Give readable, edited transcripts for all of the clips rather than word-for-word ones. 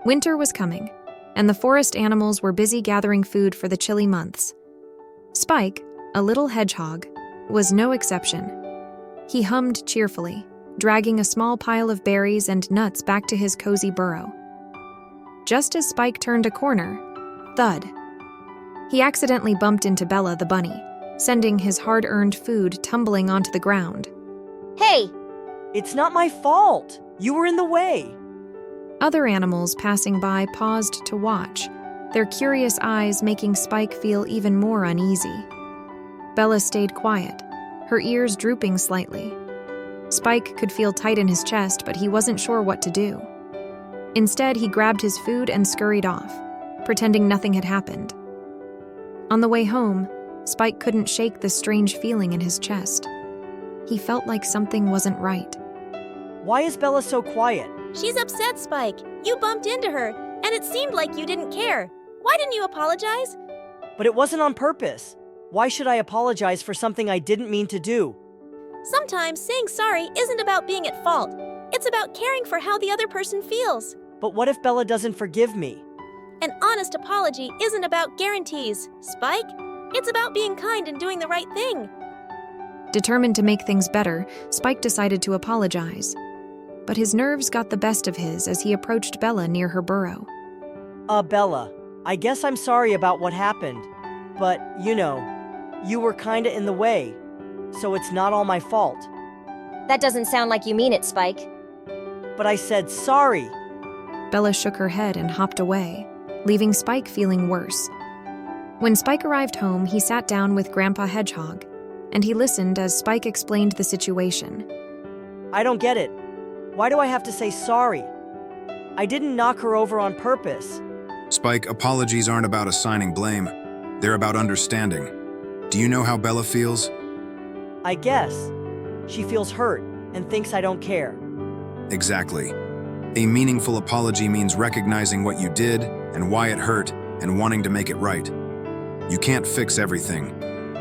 Winter was coming, and the forest animals were busy gathering food for the chilly months. Spike, a little hedgehog, was no exception. He hummed cheerfully, dragging a small pile of berries and nuts back to his cozy burrow. Just as Spike turned a corner, thud. He accidentally bumped into Bella the bunny, sending his hard-earned food tumbling onto the ground. Hey! It's not my fault! You were in the way! Other animals passing by paused to watch, their curious eyes making Spike feel even more uneasy. Bella stayed quiet, her ears drooping slightly. Spike could feel tight in his chest, but he wasn't sure what to do. Instead, he grabbed his food and scurried off, pretending nothing had happened. On the way home, Spike couldn't shake the strange feeling in his chest. He felt like something wasn't right. Why is Bella so quiet? She's upset, Spike. You bumped into her, and it seemed like you didn't care. Why didn't you apologize? But it wasn't on purpose. Why should I apologize for something I didn't mean to do? Sometimes saying sorry isn't about being at fault. It's about caring for how the other person feels. But what if Bella doesn't forgive me? An honest apology isn't about guarantees, Spike. It's about being kind and doing the right thing. Determined to make things better, Spike decided to apologize. But his nerves got the best of his as he approached Bella near her burrow. Bella, I guess I'm sorry about what happened. But, you were kinda in the way. So it's not all my fault. That doesn't sound like you mean it, Spike. But I said sorry. Bella shook her head and hopped away, leaving Spike feeling worse. When Spike arrived home, he sat down with Grandpa Hedgehog, and he listened as Spike explained the situation. I don't get it. Why do I have to say sorry? I didn't knock her over on purpose. Spike, apologies aren't about assigning blame. They're about understanding. Do you know how Bella feels? I guess. She feels hurt and thinks I don't care. Exactly. A meaningful apology means recognizing what you did and why it hurt and wanting to make it right. You can't fix everything,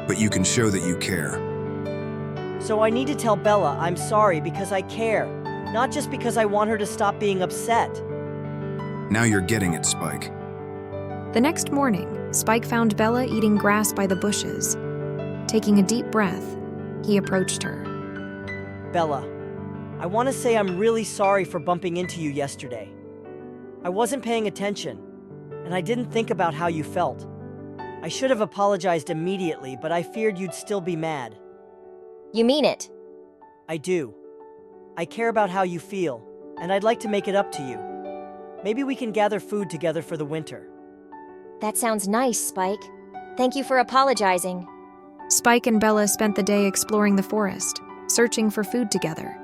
but you can show that you care. So I need to tell Bella I'm sorry because I care, not just because I want her to stop being upset. Now you're getting it, Spike. The next morning, Spike found Bella eating grass by the bushes. Taking a deep breath, he approached her. Bella, I want to say I'm really sorry for bumping into you yesterday. I wasn't paying attention, and I didn't think about how you felt. I should have apologized immediately, but I feared you'd still be mad. You mean it? I do. I care about how you feel, and I'd like to make it up to you. Maybe we can gather food together for the winter. That sounds nice, Spike. Thank you for apologizing. Spike and Bella spent the day exploring the forest, searching for food together.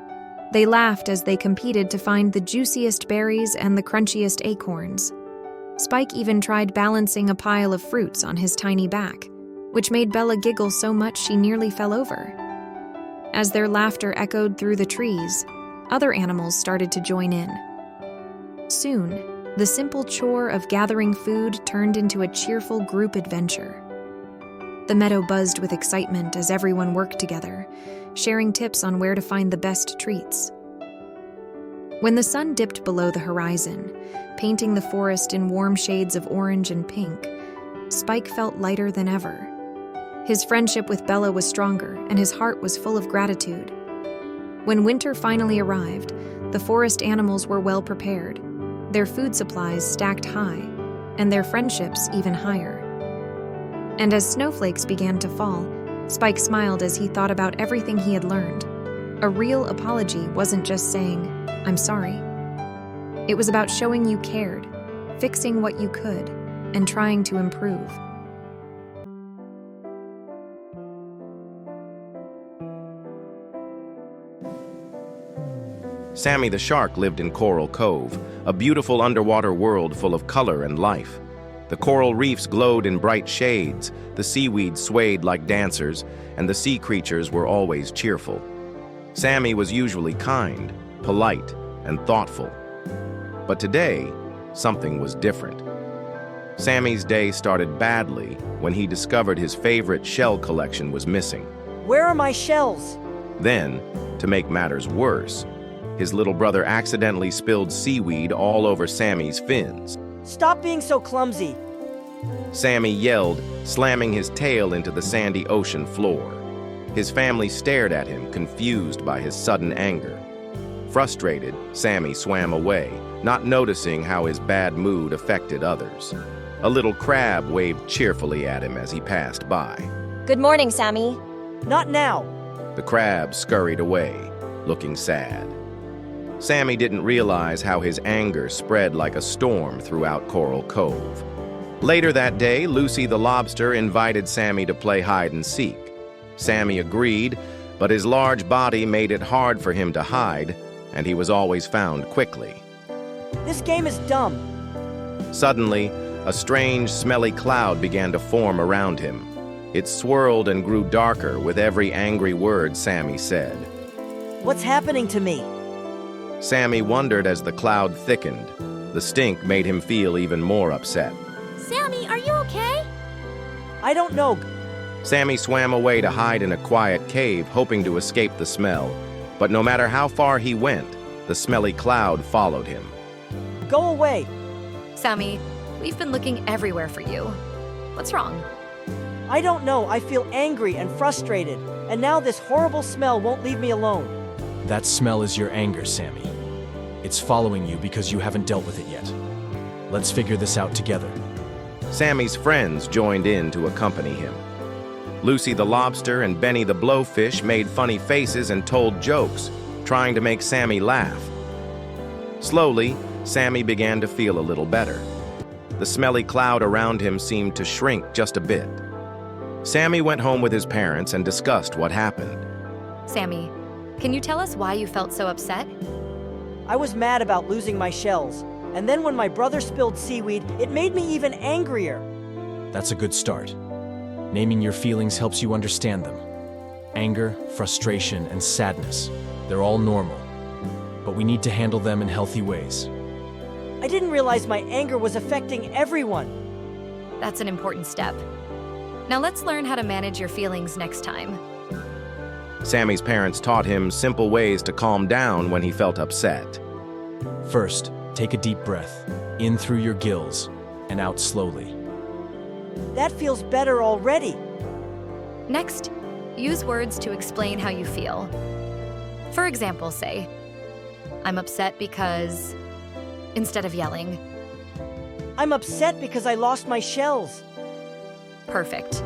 They laughed as they competed to find the juiciest berries and the crunchiest acorns. Spike even tried balancing a pile of fruits on his tiny back, which made Bella giggle so much she nearly fell over. As their laughter echoed through the trees, other animals started to join in. Soon, the simple chore of gathering food turned into a cheerful group adventure. The meadow buzzed with excitement as everyone worked together, sharing tips on where to find the best treats. When the sun dipped below the horizon, painting the forest in warm shades of orange and pink, Spike felt lighter than ever. His friendship with Bella was stronger, and his heart was full of gratitude. When winter finally arrived, the forest animals were well prepared, their food supplies stacked high, and their friendships even higher. And as snowflakes began to fall, Spike smiled as he thought about everything he had learned. A real apology wasn't just saying, "I'm sorry." It was about showing you cared, fixing what you could, and trying to improve. Sammy the shark lived in Coral Cove, a beautiful underwater world full of color and life. The coral reefs glowed in bright shades, the seaweed swayed like dancers, and the sea creatures were always cheerful. Sammy was usually kind, polite, and thoughtful. But today, something was different. Sammy's day started badly when he discovered his favorite shell collection was missing. Where are my shells? Then, to make matters worse, His little brother accidentally spilled seaweed all over Sammy's fins. Stop being so clumsy. Sammy yelled, slamming his tail into the sandy ocean floor. His family stared at him, confused by his sudden anger. Frustrated, Sammy swam away, not noticing how his bad mood affected others. A little crab waved cheerfully at him as he passed by. Good morning, Sammy. Not now. The crab scurried away, looking sad. Sammy didn't realize how his anger spread like a storm throughout Coral Cove. Later that day, Lucy the lobster invited Sammy to play hide and seek. Sammy agreed, but his large body made it hard for him to hide, and he was always found quickly. This game is dumb. Suddenly, a strange, smelly cloud began to form around him. It swirled and grew darker with every angry word Sammy said. What's happening to me? Sammy wondered as the cloud thickened. The stink made him feel even more upset. Sammy, are you okay? I don't know. Sammy swam away to hide in a quiet cave, hoping to escape the smell. But no matter how far he went, the smelly cloud followed him. Go away. Sammy, we've been looking everywhere for you. What's wrong? I don't know. I feel angry and frustrated, and now this horrible smell won't leave me alone. That smell is your anger, Sammy. It's following you because you haven't dealt with it yet. Let's figure this out together. Sammy's friends joined in to accompany him. Lucy the lobster and Benny the blowfish made funny faces and told jokes, trying to make Sammy laugh. Slowly, Sammy began to feel a little better. The smelly cloud around him seemed to shrink just a bit. Sammy went home with his parents and discussed what happened. Sammy, can you tell us why you felt so upset? I was mad about losing my shells, and then when my brother spilled seaweed, it made me even angrier. That's a good start. Naming your feelings helps you understand them. Anger, frustration, and sadness, they're all normal. But we need to handle them in healthy ways. I didn't realize my anger was affecting everyone. That's an important step. Now let's learn how to manage your feelings next time. Sammy's parents taught him simple ways to calm down when he felt upset. First, take a deep breath, in through your gills, and out slowly. That feels better already. Next, use words to explain how you feel. For example, say, I'm upset because, instead of yelling. I'm upset because I lost my shells. Perfect.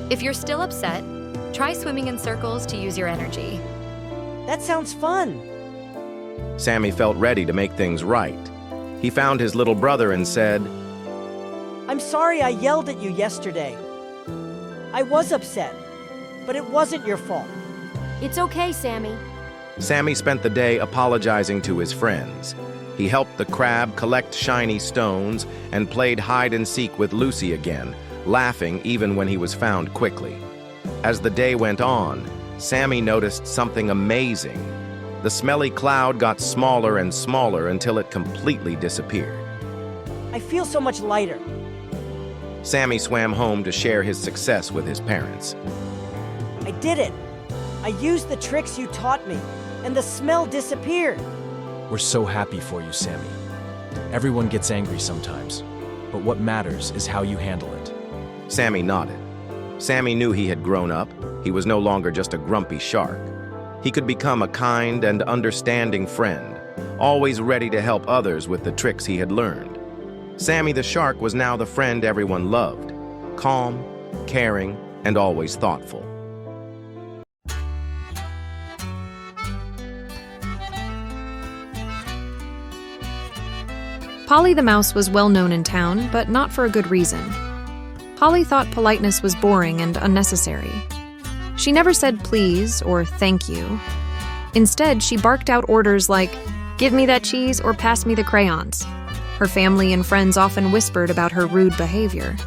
If you're still upset, try swimming in circles to use your energy. That sounds fun. Sammy felt ready to make things right. He found his little brother and said, I'm sorry I yelled at you yesterday. I was upset, but it wasn't your fault. It's okay, Sammy. Sammy spent the day apologizing to his friends. He helped the crab collect shiny stones and played hide and seek with Lucy again, laughing even when he was found quickly. As the day went on, Sammy noticed something amazing. The smelly cloud got smaller and smaller until it completely disappeared. I feel so much lighter. Sammy swam home to share his success with his parents. I did it. I used the tricks you taught me, and the smell disappeared. We're so happy for you, Sammy. Everyone gets angry sometimes, but what matters is how you handle it. Sammy nodded. Sammy knew he had grown up. He was no longer just a grumpy shark. He could become a kind and understanding friend, always ready to help others with the tricks he had learned. Sammy the shark was now the friend everyone loved, calm, caring, and always thoughtful. Polly the mouse was well known in town, but not for a good reason. Polly thought politeness was boring and unnecessary. She never said please or thank you. Instead, she barked out orders like, "Give me that cheese or pass me the crayons." Her family and friends often whispered about her rude behavior.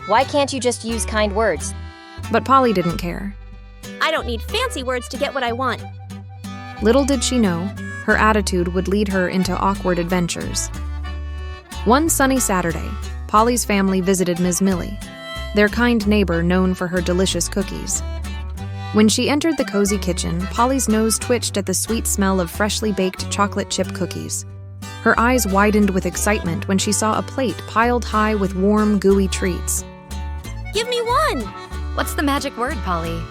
Why can't you just use kind words? But Polly didn't care. I don't need fancy words to get what I want. Little did she know, her attitude would lead her into awkward adventures. One sunny Saturday, Polly's family visited Ms. Millie, their kind neighbor known for her delicious cookies. When she entered the cozy kitchen, Polly's nose twitched at the sweet smell of freshly baked chocolate chip cookies. Her eyes widened with excitement when she saw a plate piled high with warm, gooey treats. Give me one! What's the magic word, Polly?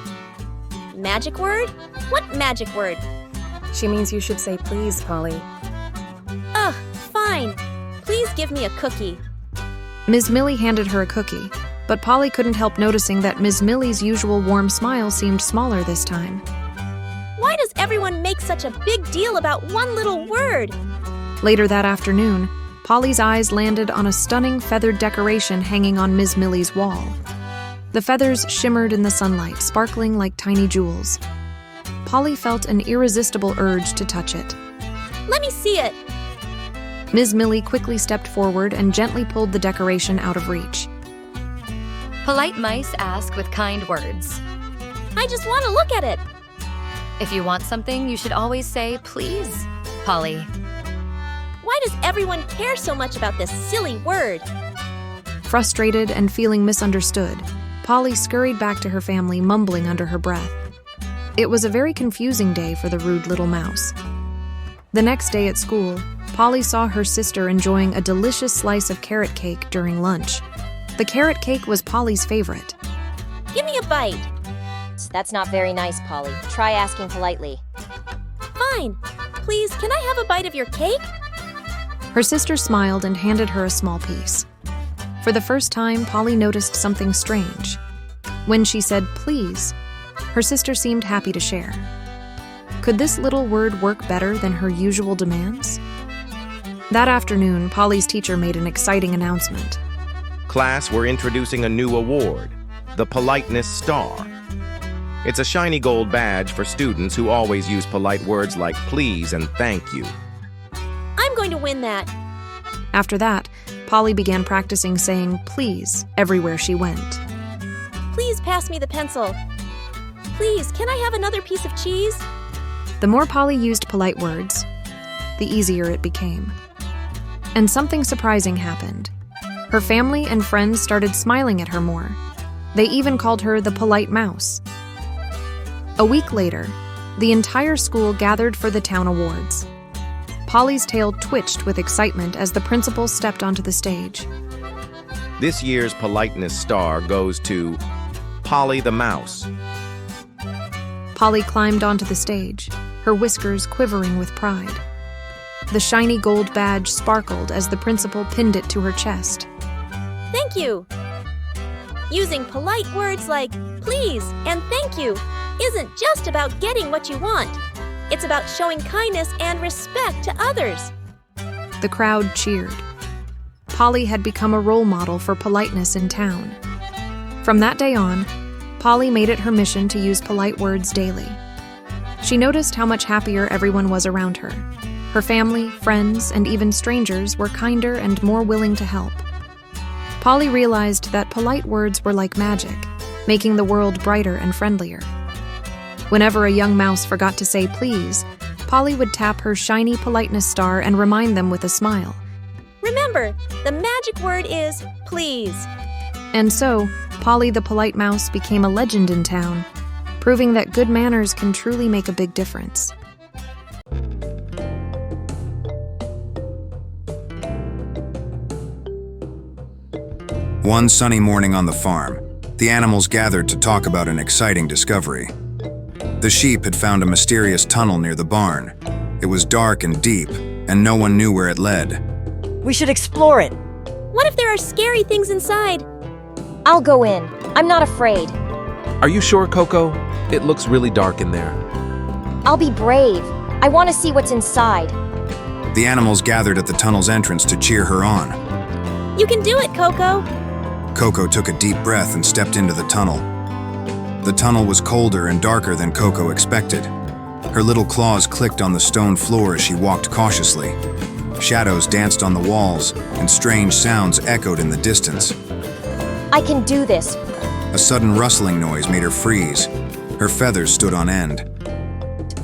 Magic word? What magic word? She means you should say please, Polly. Ugh, fine. Please give me a cookie. Ms. Millie handed her a cookie, but Polly couldn't help noticing that Ms. Millie's usual warm smile seemed smaller this time. Why does everyone make such a big deal about one little word? Later that afternoon, Polly's eyes landed on a stunning feathered decoration hanging on Ms. Millie's wall. The feathers shimmered in the sunlight, sparkling like tiny jewels. Polly felt an irresistible urge to touch it. Let me see it. Ms. Millie quickly stepped forward and gently pulled the decoration out of reach. Polite mice ask with kind words. I just want to look at it. If you want something, you should always say, please, Polly. Why does everyone care so much about this silly word? Frustrated and feeling misunderstood, Polly scurried back to her family, mumbling under her breath. It was a very confusing day for the rude little mouse. The next day at school, Polly saw her sister enjoying a delicious slice of carrot cake during lunch. The carrot cake was Polly's favorite. Give me a bite. That's not very nice, Polly. Try asking politely. Fine. Please, can I have a bite of your cake? Her sister smiled and handed her a small piece. For the first time, Polly noticed something strange. When she said, please, her sister seemed happy to share. Could this little word work better than her usual demands? That afternoon, Polly's teacher made an exciting announcement. Class, we're introducing a new award, the Politeness Star. It's a shiny gold badge for students who always use polite words like please and thank you. I'm going to win that. After that, Polly began practicing saying please everywhere she went. Please pass me the pencil. Please, can I have another piece of cheese? The more Polly used polite words, the easier it became. And something surprising happened. Her family and friends started smiling at her more. They even called her the polite mouse. A week later, the entire school gathered for the town awards. Polly's tail twitched with excitement as the principal stepped onto the stage. This year's Politeness Star goes to Polly the Mouse. Polly climbed onto the stage, her whiskers quivering with pride. The shiny gold badge sparkled as the principal pinned it to her chest. Thank you. Using polite words like please and thank you isn't just about getting what you want. It's about showing kindness and respect to others. The crowd cheered. Polly had become a role model for politeness in town. From that day on, Polly made it her mission to use polite words daily. She noticed how much happier everyone was around her. Her family, friends, and even strangers were kinder and more willing to help. Polly realized that polite words were like magic, making the world brighter and friendlier. Whenever a young mouse forgot to say please, Polly would tap her shiny politeness star and remind them with a smile. Remember, the magic word is please. And so, Polly the polite mouse became a legend in town, proving that good manners can truly make a big difference. One sunny morning on the farm, the animals gathered to talk about an exciting discovery. The sheep had found a mysterious tunnel near the barn. It was dark and deep, and no one knew where it led. We should explore it. What if there are scary things inside? I'll go in. I'm not afraid. Are you sure, Coco? It looks really dark in there. I'll be brave. I want to see what's inside. The animals gathered at the tunnel's entrance to cheer her on. You can do it, Coco. Coco took a deep breath and stepped into the tunnel. The tunnel was colder and darker than Coco expected. Her little claws clicked on the stone floor as she walked cautiously. Shadows danced on the walls, and strange sounds echoed in the distance. I can do this. A sudden rustling noise made her freeze. Her feathers stood on end.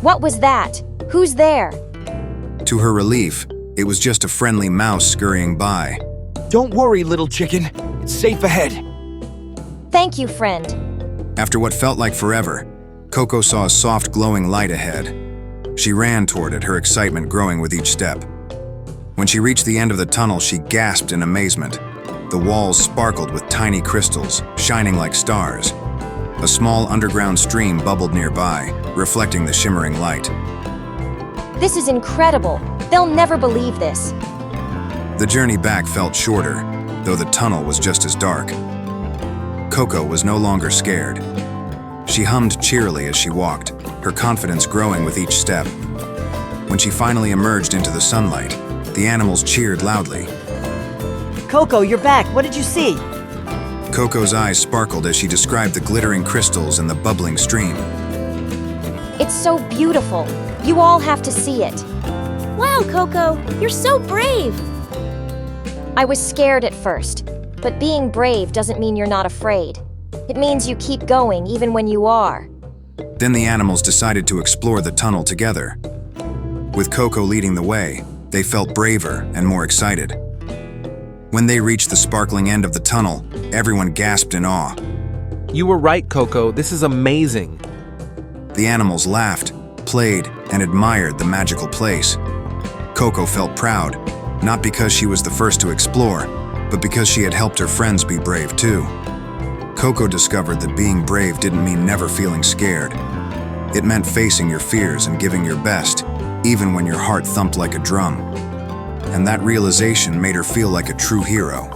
What was that? Who's there? To her relief, it was just a friendly mouse scurrying by. Don't worry, little chicken. It's safe ahead. Thank you, friend. After what felt like forever, Coco saw a soft glowing light ahead. She ran toward it, her excitement growing with each step. When she reached the end of the tunnel, she gasped in amazement. The walls sparkled with tiny crystals, shining like stars. A small underground stream bubbled nearby, reflecting the shimmering light. This is incredible. They'll never believe this. The journey back felt shorter, though the tunnel was just as dark. Coco was no longer scared. She hummed cheerily as she walked, her confidence growing with each step. When she finally emerged into the sunlight, the animals cheered loudly. Coco, you're back. What did you see? Coco's eyes sparkled as she described the glittering crystals and the bubbling stream. It's so beautiful. You all have to see it. Wow, Coco, you're so brave. I was scared at first, but being brave doesn't mean you're not afraid. It means you keep going even when you are. Then the animals decided to explore the tunnel together. With Coco leading the way, they felt braver and more excited. When they reached the sparkling end of the tunnel, everyone gasped in awe. You were right, Coco. This is amazing. The animals laughed, played, and admired the magical place. Coco felt proud, not because she was the first to explore, but because she had helped her friends be brave too. Coco discovered that being brave didn't mean never feeling scared. It meant facing your fears and giving your best, even when your heart thumped like a drum. And that realization made her feel like a true hero.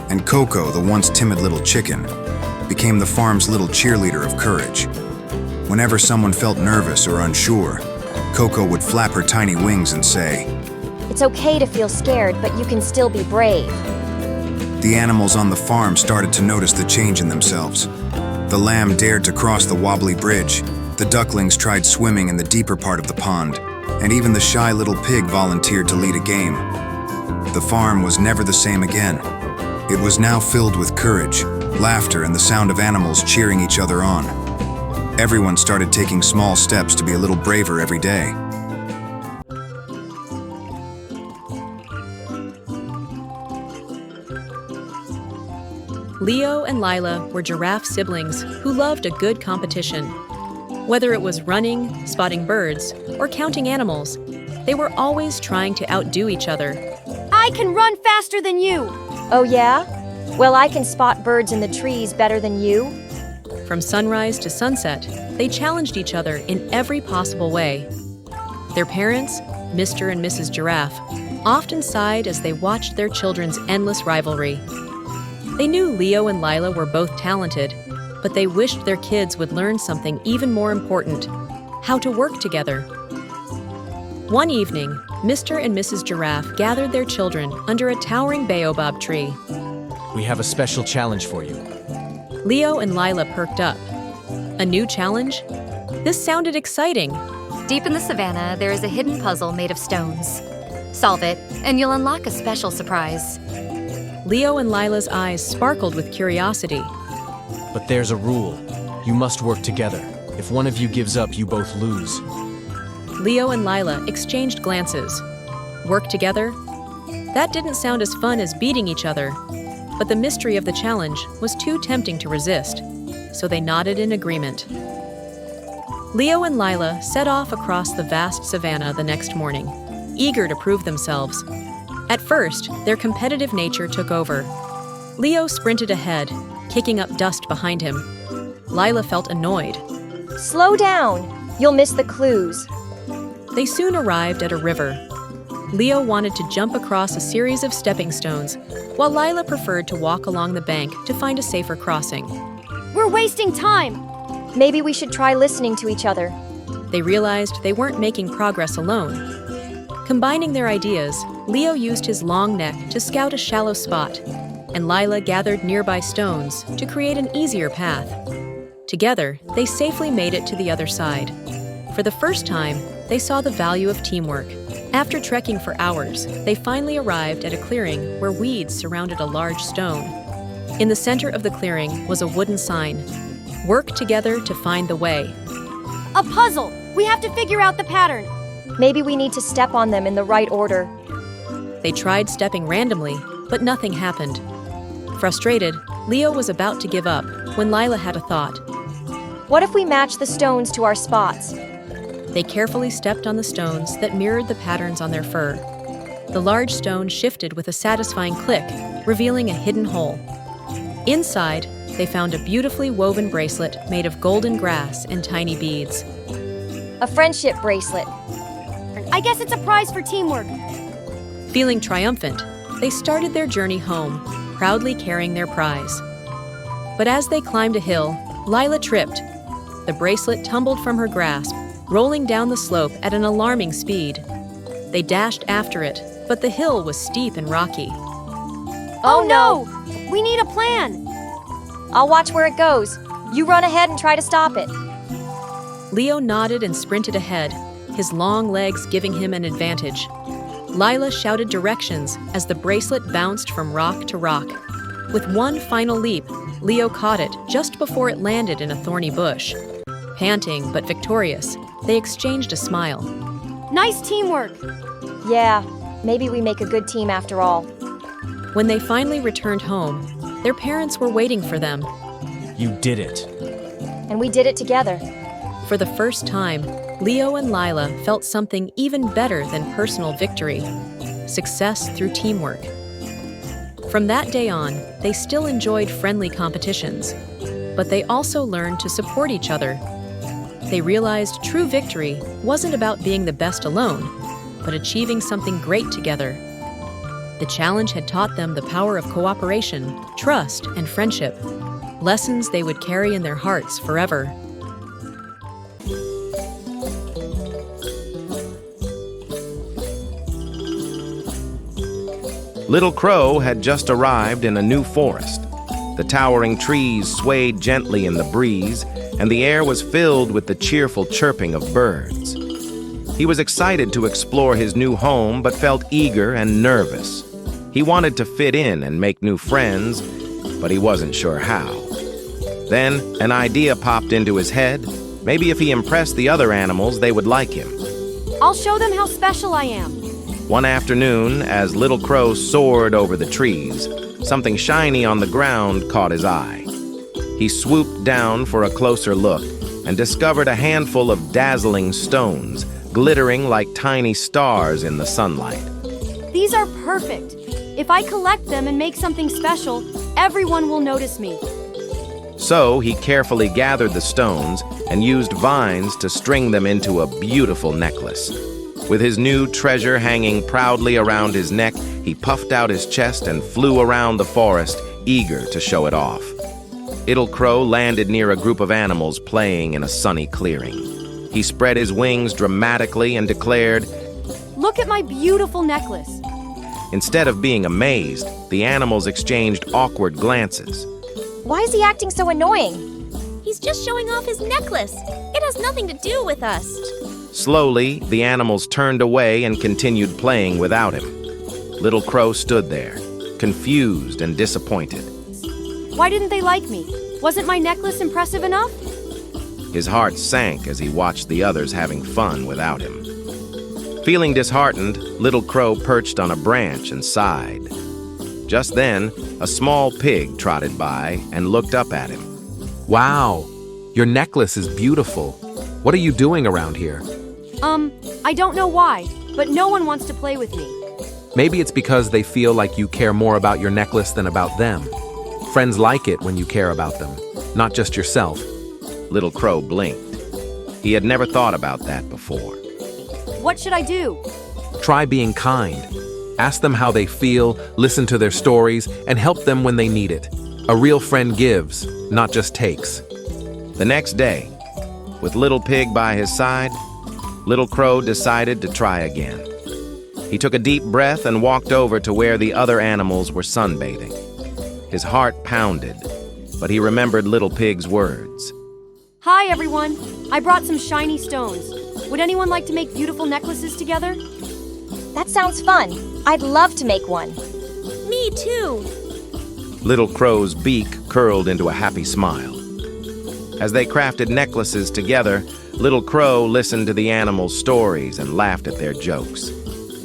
And Coco, the once timid little chicken, became the farm's little cheerleader of courage. Whenever someone felt nervous or unsure, Coco would flap her tiny wings and say, It's okay to feel scared, but you can still be brave. The animals on the farm started to notice the change in themselves. The lamb dared to cross the wobbly bridge, the ducklings tried swimming in the deeper part of the pond, and even the shy little pig volunteered to lead a game. The farm was never the same again. It was now filled with courage, laughter, and the sound of animals cheering each other on. Everyone started taking small steps to be a little braver every day. Leo and Lila were giraffe siblings who loved a good competition. Whether it was running, spotting birds, or counting animals, they were always trying to outdo each other. I can run faster than you! Oh yeah? Well, I can spot birds in the trees better than you. From sunrise to sunset, they challenged each other in every possible way. Their parents, Mr. and Mrs. Giraffe, often sighed as they watched their children's endless rivalry. They knew Leo and Lila were both talented, but they wished their kids would learn something even more important: how to work together. One evening, Mr. and Mrs. Giraffe gathered their children under a towering baobab tree. We have a special challenge for you. Leo and Lila perked up. A new challenge? This sounded exciting. Deep in the savannah, there is a hidden puzzle made of stones. Solve it, and you'll unlock a special surprise. Leo and Lila's eyes sparkled with curiosity. But there's a rule. You must work together. If one of you gives up, you both lose. Leo and Lila exchanged glances. Work together? That didn't sound as fun as beating each other, but the mystery of the challenge was too tempting to resist, so they nodded in agreement. Leo and Lila set off across the vast savannah the next morning, eager to prove themselves. At first, their competitive nature took over. Leo sprinted ahead, kicking up dust behind him. Lila felt annoyed. Slow down! You'll miss the clues. They soon arrived at a river. Leo wanted to jump across a series of stepping stones, while Lila preferred to walk along the bank to find a safer crossing. We're wasting time! Maybe we should try listening to each other. They realized they weren't making progress alone. Combining their ideas, Leo used his long neck to scout a shallow spot, and Lila gathered nearby stones to create an easier path. Together, they safely made it to the other side. For the first time, they saw the value of teamwork. After trekking for hours, they finally arrived at a clearing where weeds surrounded a large stone. In the center of the clearing was a wooden sign: "Work together to find the way." A puzzle! We have to figure out the pattern. Maybe we need to step on them in the right order. They tried stepping randomly, but nothing happened. Frustrated, Leo was about to give up when Lila had a thought. What if we match the stones to our spots? They carefully stepped on the stones that mirrored the patterns on their fur. The large stone shifted with a satisfying click, revealing a hidden hole. Inside, they found a beautifully woven bracelet made of golden grass and tiny beads. A friendship bracelet. I guess it's a prize for teamwork. Feeling triumphant, they started their journey home, proudly carrying their prize. But as they climbed a hill, Lila tripped. The bracelet tumbled from her grasp, rolling down the slope at an alarming speed. They dashed after it, but the hill was steep and rocky. Oh no! We need a plan! I'll watch where it goes. You run ahead and try to stop it. Leo nodded and sprinted ahead, his long legs giving him an advantage. Lila shouted directions as the bracelet bounced from rock to rock. With one final leap, Leo caught it just before it landed in a thorny bush. Panting but victorious, they exchanged a smile. Nice teamwork! Yeah, maybe we make a good team after all. When they finally returned home, their parents were waiting for them. You did it. And we did it together. For the first time, Leo and Lila felt something even better than personal victory: success through teamwork. From that day on, they still enjoyed friendly competitions, but they also learned to support each other. They realized true victory wasn't about being the best alone, but achieving something great together. The challenge had taught them the power of cooperation, trust, and friendship, lessons they would carry in their hearts forever. Little Crow had just arrived in a new forest. The towering trees swayed gently in the breeze, and the air was filled with the cheerful chirping of birds. He was excited to explore his new home, but felt eager and nervous. He wanted to fit in and make new friends, but he wasn't sure how. Then an idea popped into his head. Maybe if he impressed the other animals, they would like him. I'll show them how special I am. One afternoon, as Little Crow soared over the trees, something shiny on the ground caught his eye. He swooped down for a closer look and discovered a handful of dazzling stones, glittering like tiny stars in the sunlight. These are perfect. If I collect them and make something special, everyone will notice me. So he carefully gathered the stones and used vines to string them into a beautiful necklace. With his new treasure hanging proudly around his neck, he puffed out his chest and flew around the forest, eager to show it off. Little Crow landed near a group of animals playing in a sunny clearing. He spread his wings dramatically and declared, "Look at my beautiful necklace." Instead of being amazed, the animals exchanged awkward glances. Why is he acting so annoying? He's just showing off his necklace. It has nothing to do with us. Slowly, the animals turned away and continued playing without him. Little Crow stood there, confused and disappointed. Why didn't they like me? Wasn't my necklace impressive enough? His heart sank as he watched the others having fun without him. Feeling disheartened, Little Crow perched on a branch and sighed. Just then, a small pig trotted by and looked up at him. Wow, your necklace is beautiful. What are you doing around here? I don't know why, but no one wants to play with me. Maybe it's because they feel like you care more about your necklace than about them. Friends like it when you care about them, not just yourself. Little Crow blinked. He had never thought about that before. What should I do? Try being kind. Ask them how they feel, listen to their stories, and help them when they need it. A real friend gives, not just takes. The next day, with Little Pig by his side, Little Crow decided to try again. He took a deep breath and walked over to where the other animals were sunbathing. His heart pounded, but he remembered Little Pig's words. Hi, everyone. I brought some shiny stones. Would anyone like to make beautiful necklaces together? That sounds fun. I'd love to make one. Me too. Little Crow's beak curled into a happy smile. As they crafted necklaces together, Little Crow listened to the animals' stories and laughed at their jokes.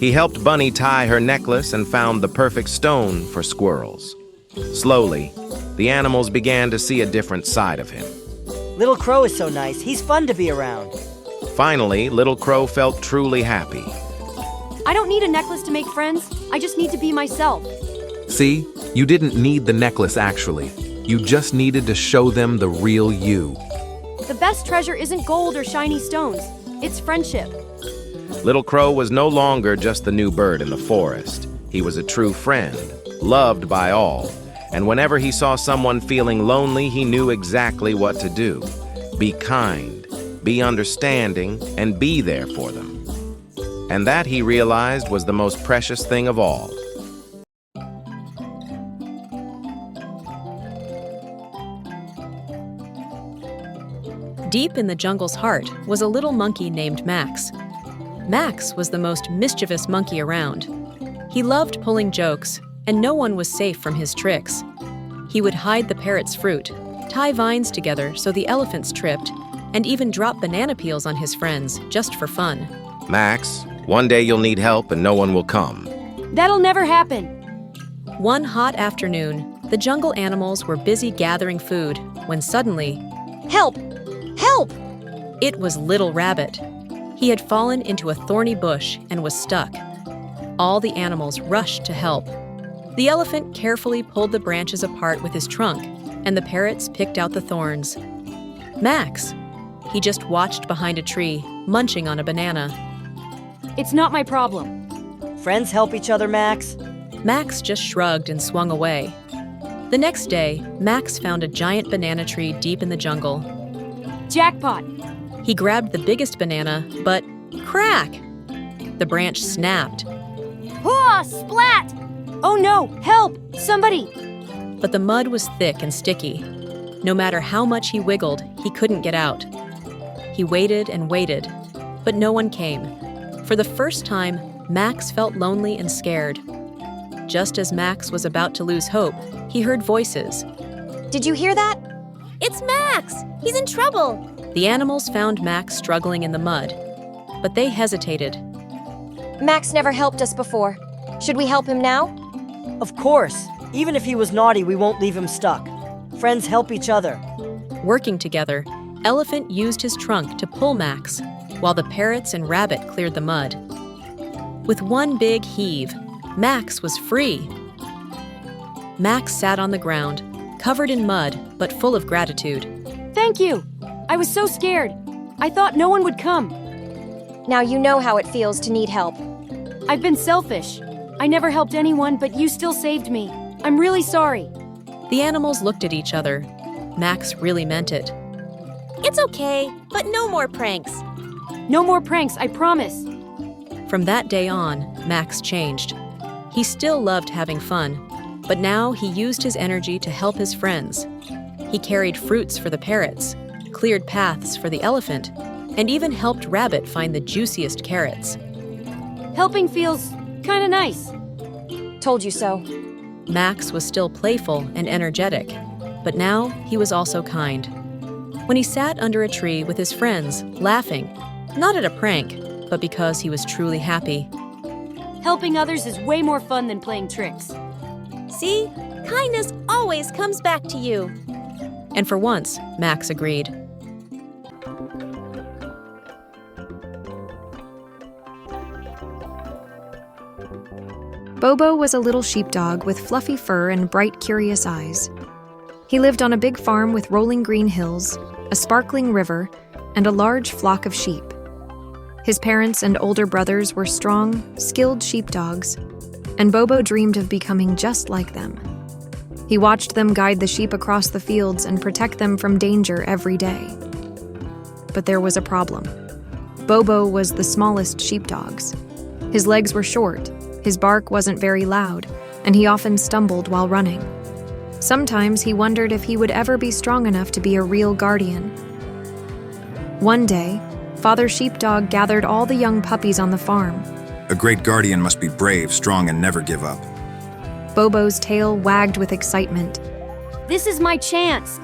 He helped Bunny tie her necklace and found the perfect stone for squirrels. Slowly, the animals began to see a different side of him. Little Crow is so nice. He's fun to be around. Finally, Little Crow felt truly happy. I don't need a necklace to make friends. I just need to be myself. See, you didn't need the necklace actually. You just needed to show them the real you. The best treasure isn't gold or shiny stones. It's friendship. Little Crow was no longer just the new bird in the forest. He was a true friend, loved by all. And whenever he saw someone feeling lonely, he knew exactly what to do. Be kind, be understanding, and be there for them. And that, he realized, was the most precious thing of all. Deep in the jungle's heart was a little monkey named Max. Max was the most mischievous monkey around. He loved pulling jokes, and no one was safe from his tricks. He would hide the parrot's fruit, tie vines together so the elephants tripped, and even drop banana peels on his friends just for fun. Max, one day you'll need help and no one will come. That'll never happen. One hot afternoon, the jungle animals were busy gathering food when suddenly, Help! Help! it was Little Rabbit. He had fallen into a thorny bush and was stuck. All the animals rushed to help. The elephant carefully pulled the branches apart with his trunk, and the parrots picked out the thorns. Max, he just watched behind a tree, munching on a banana. It's not my problem. Friends help each other, Max. Max just shrugged and swung away. The next day, Max found a giant banana tree deep in the jungle. Jackpot! He grabbed the biggest banana, but crack! The branch snapped. Hooah! Splat! Oh no! Help! Somebody! But the mud was thick and sticky. No matter how much he wiggled, he couldn't get out. He waited and waited, but no one came. For the first time, Max felt lonely and scared. Just as Max was about to lose hope, he heard voices. Did you hear that? It's Max! He's in trouble! The animals found Max struggling in the mud, but they hesitated. Max never helped us before. Should we help him now? Of course. Even if he was naughty, we won't leave him stuck. Friends help each other. Working together, Elephant used his trunk to pull Max, while the parrots and rabbit cleared the mud. With one big heave, Max was free. Max sat on the ground, covered in mud, but full of gratitude. Thank you! I was so scared. I thought no one would come. Now you know how it feels to need help. I've been selfish. I never helped anyone, but you still saved me. I'm really sorry. The animals looked at each other. Max really meant it. It's okay, but no more pranks. No more pranks, I promise. From that day on, Max changed. He still loved having fun, but now he used his energy to help his friends. He carried fruits for the parrots, cleared paths for the elephant, and even helped Rabbit find the juiciest carrots. Helping feels kinda nice. Told you so. Max was still playful and energetic, but now he was also kind. When he sat under a tree with his friends, laughing, not at a prank, but because he was truly happy. Helping others is way more fun than playing tricks. See? Kindness always comes back to you. And for once, Max agreed. Bobo was a little sheepdog with fluffy fur and bright, curious eyes. He lived on a big farm with rolling green hills, a sparkling river, and a large flock of sheep. His parents and older brothers were strong, skilled sheepdogs, and Bobo dreamed of becoming just like them. He watched them guide the sheep across the fields and protect them from danger every day. But there was a problem. Bobo was the smallest sheepdogs. His legs were short, his bark wasn't very loud, and he often stumbled while running. Sometimes he wondered if he would ever be strong enough to be a real guardian. One day, Father Sheepdog gathered all the young puppies on the farm. A great guardian must be brave, strong, and never give up. Bobo's tail wagged with excitement. This is my chance!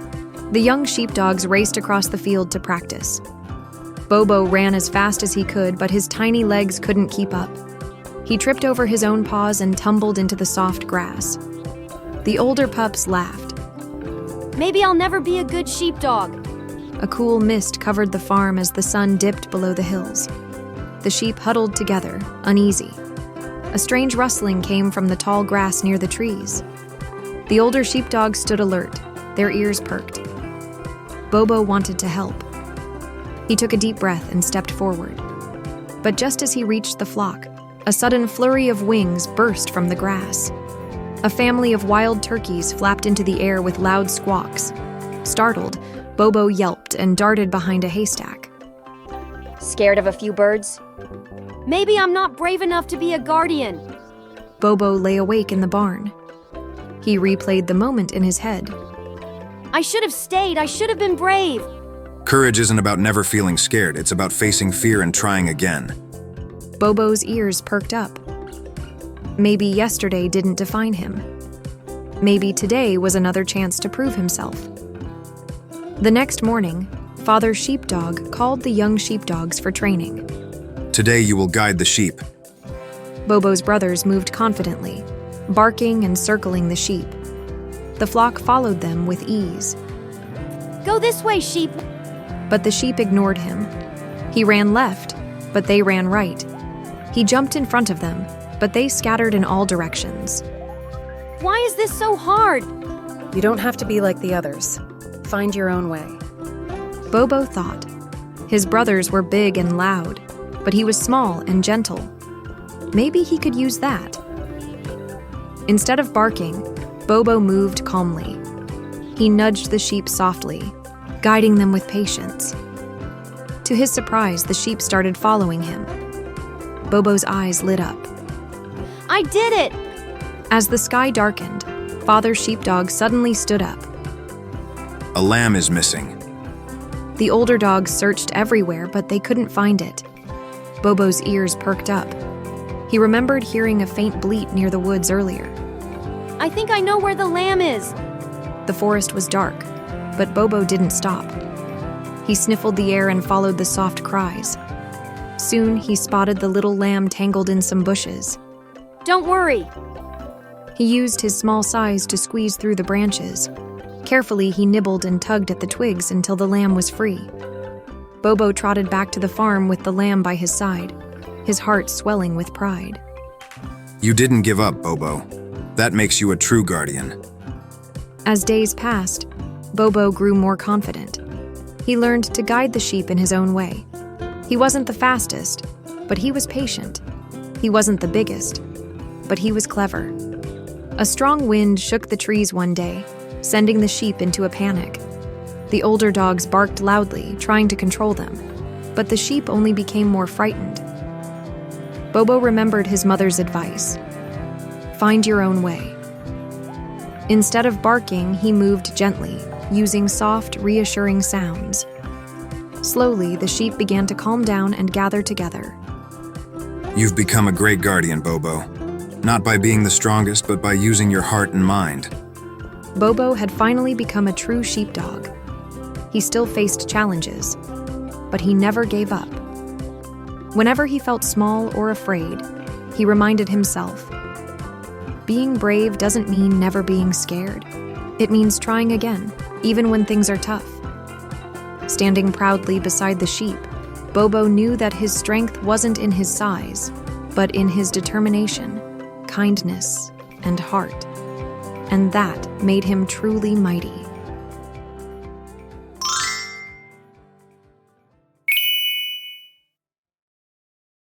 The young sheepdogs raced across the field to practice. Bobo ran as fast as he could, but his tiny legs couldn't keep up. He tripped over his own paws and tumbled into the soft grass. The older pups laughed. Maybe I'll never be a good sheepdog. A cool mist covered the farm as the sun dipped below the hills. The sheep huddled together, uneasy. A strange rustling came from the tall grass near the trees. The older sheepdogs stood alert, their ears perked. Bobo wanted to help. He took a deep breath and stepped forward. But just as he reached the flock, a sudden flurry of wings burst from the grass. A family of wild turkeys flapped into the air with loud squawks. Startled, Bobo yelped and darted behind a haystack. Scared of a few birds? Maybe I'm not brave enough to be a guardian. Bobo lay awake in the barn. He replayed the moment in his head. I should have stayed. I should have been brave. Courage isn't about never feeling scared, it's about facing fear and trying again. Bobo's ears perked up. Maybe yesterday didn't define him. Maybe today was another chance to prove himself. The next morning, Father Sheepdog called the young sheepdogs for training. Today you will guide the sheep. Bobo's brothers moved confidently, barking and circling the sheep. The flock followed them with ease. Go this way, sheep. But the sheep ignored him. He ran left, but they ran right. He jumped in front of them, but they scattered in all directions. Why is this so hard? You don't have to be like the others. Find your own way. Bobo thought. His brothers were big and loud, but he was small and gentle. Maybe he could use that. Instead of barking, Bobo moved calmly. He nudged the sheep softly, guiding them with patience. To his surprise, the sheep started following him. Bobo's eyes lit up. I did it! As the sky darkened, Father Sheepdog suddenly stood up. A lamb is missing. The older dogs searched everywhere, but they couldn't find it. Bobo's ears perked up. He remembered hearing a faint bleat near the woods earlier. I think I know where the lamb is. The forest was dark, but Bobo didn't stop. He sniffled the air and followed the soft cries. Soon, he spotted the little lamb tangled in some bushes. Don't worry. He used his small size to squeeze through the branches. Carefully, he nibbled and tugged at the twigs until the lamb was free. Bobo trotted back to the farm with the lamb by his side, his heart swelling with pride. You didn't give up, Bobo. That makes you a true guardian. As days passed, Bobo grew more confident. He learned to guide the sheep in his own way. He wasn't the fastest, but he was patient. He wasn't the biggest, but he was clever. A strong wind shook the trees one day, sending the sheep into a panic. The older dogs barked loudly, trying to control them, but the sheep only became more frightened. Bobo remembered his mother's advice. Find your own way. Instead of barking, he moved gently, using soft, reassuring sounds. Slowly, the sheep began to calm down and gather together. You've become a great guardian, Bobo. Not by being the strongest, but by using your heart and mind. Bobo had finally become a true sheepdog. He still faced challenges, but he never gave up. Whenever he felt small or afraid, he reminded himself, being brave doesn't mean never being scared. It means trying again, even when things are tough. Standing proudly beside the sheep, Bobo knew that his strength wasn't in his size, but in his determination, kindness, and heart. And that made him truly mighty.